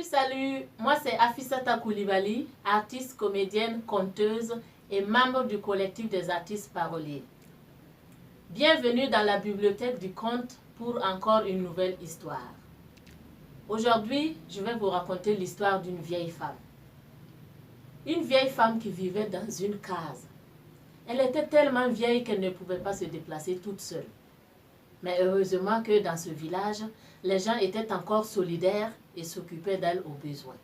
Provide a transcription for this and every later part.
Salut, moi c'est Afissata Koulibaly, artiste, comédienne, conteuse et membre du collectif des artistes paroliers. Bienvenue dans la bibliothèque du conte pour encore une nouvelle histoire. Aujourd'hui, je vais vous raconter l'histoire d'une vieille femme. Une vieille femme qui vivait dans une case. Elle était tellement vieille qu'elle ne pouvait pas se déplacer toute seule. Mais heureusement que dans ce village, les gens étaient encore solidaires et s'occupaient d'elle au besoin.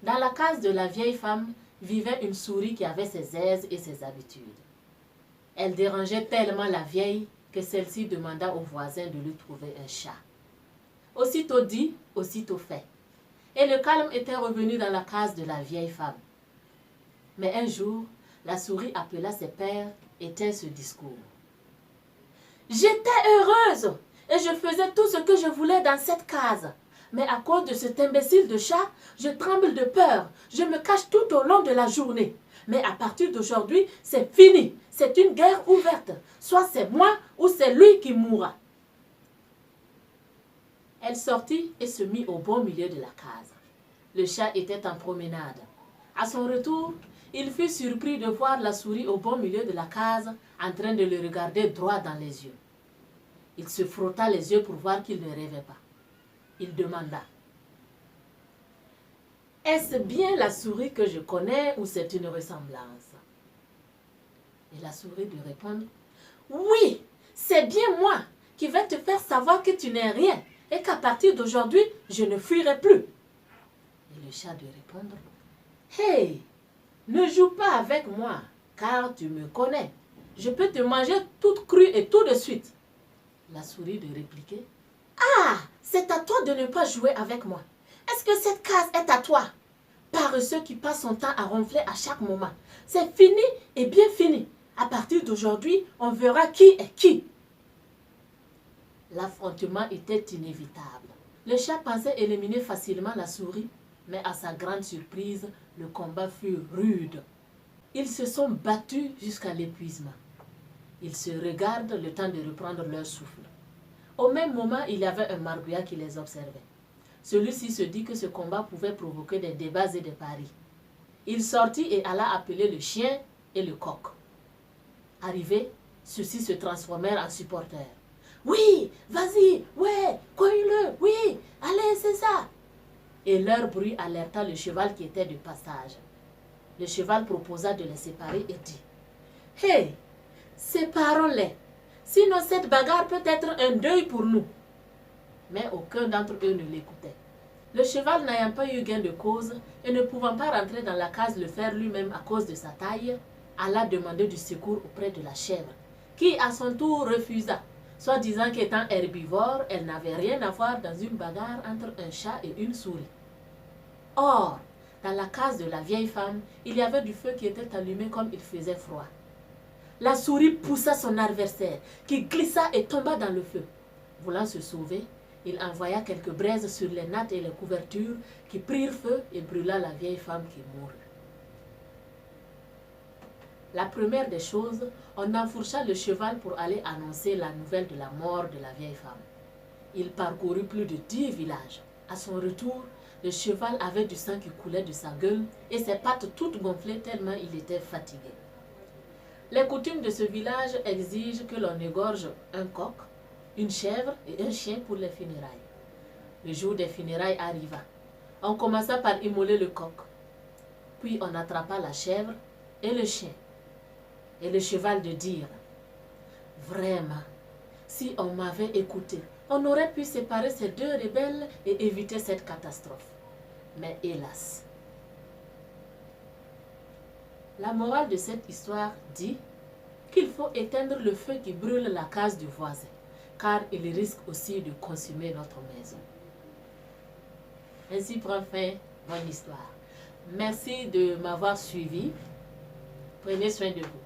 Dans la case de la vieille femme vivait une souris qui avait ses aises et ses habitudes. Elle dérangeait tellement la vieille que celle-ci demanda au voisin de lui trouver un chat. Aussitôt dit, aussitôt fait. Et le calme était revenu dans la case de la vieille femme. Mais un jour, la souris appela ses pères et tint ce discours. J'étais heureuse et je faisais tout ce que je voulais dans cette case. Mais à cause de cet imbécile de chat, je tremble de peur. Je me cache tout au long de la journée. Mais à partir d'aujourd'hui, c'est fini. C'est une guerre ouverte. Soit c'est moi ou c'est lui qui mourra. Elle sortit et se mit au beau milieu de la case. Le chat était en promenade. À son retour, il fut surpris de voir la souris au beau milieu de la case en train de le regarder droit dans les yeux. Il se frotta les yeux pour voir qu'il ne rêvait pas. Il demanda « Est-ce bien la souris que je connais ou c'est une ressemblance ?» Et la souris lui répondit « Oui, c'est bien moi qui vais te faire savoir que tu n'es rien et qu'à partir d'aujourd'hui, je ne fuirai plus. » Et le chat lui répondit « Hey, ne joue pas avec moi, car tu me connais. Je peux te manger toute crue et tout de suite. » La souris lui répliquait « Ah, c'est à toi de ne pas jouer avec moi. Est-ce que cette case est à toi? Paresseux qui passe son temps à ronfler à chaque moment. C'est fini et bien fini. À partir d'aujourd'hui, on verra qui est qui. » L'affrontement était inévitable. Le chat pensait éliminer facilement la souris, mais à sa grande surprise, le combat fut rude. Ils se sont battus jusqu'à l'épuisement. Ils se regardent le temps de reprendre leur souffle. Au même moment, il y avait un margouillat qui les observait. Celui-ci se dit que ce combat pouvait provoquer des débats et des paris. Il sortit et alla appeler le chien et le coq. Arrivés, ceux-ci se transformèrent en supporters. « Oui, vas-y, ouais, cogne-le, oui, allez, c'est ça !» Et leur bruit alerta le cheval qui était de passage. Le cheval proposa de les séparer et dit « Hey, séparons-les, sinon cette bagarre peut être un deuil pour nous. » Mais aucun d'entre eux ne l'écoutait. Le cheval n'ayant pas eu gain de cause et ne pouvant pas rentrer dans la case le faire lui-même à cause de sa taille, alla demander du secours auprès de la chèvre, qui à son tour refusa, soit disant qu'étant herbivore, elle n'avait rien à voir dans une bagarre entre un chat et une souris. Or, dans la case de la vieille femme, il y avait du feu qui était allumé comme il faisait froid. La souris poussa son adversaire, qui glissa et tomba dans le feu. Voulant se sauver, il envoya quelques braises sur les nattes et les couvertures qui prirent feu et brûla la vieille femme qui mourut. La première des choses, on enfourcha le cheval pour aller annoncer la nouvelle de la mort de la vieille femme. Il parcourut plus de 10 villages. À son retour, le cheval avait du sang qui coulait de sa gueule et ses pattes toutes gonflées tellement il était fatigué. Les coutumes de ce village exigent que l'on égorge un coq, une chèvre et un chien pour les funérailles. Le jour des funérailles arriva. On commença par immoler le coq. Puis on attrapa la chèvre et le chien. Et le cheval de dire « Vraiment, si on m'avait écouté, on aurait pu séparer ces deux rebelles et éviter cette catastrophe. Mais hélas. » La morale de cette histoire dit qu'il faut éteindre le feu qui brûle la case du voisin, car il risque aussi de consumer notre maison. Ainsi prend fin mon histoire. Merci de m'avoir suivi. Prenez soin de vous.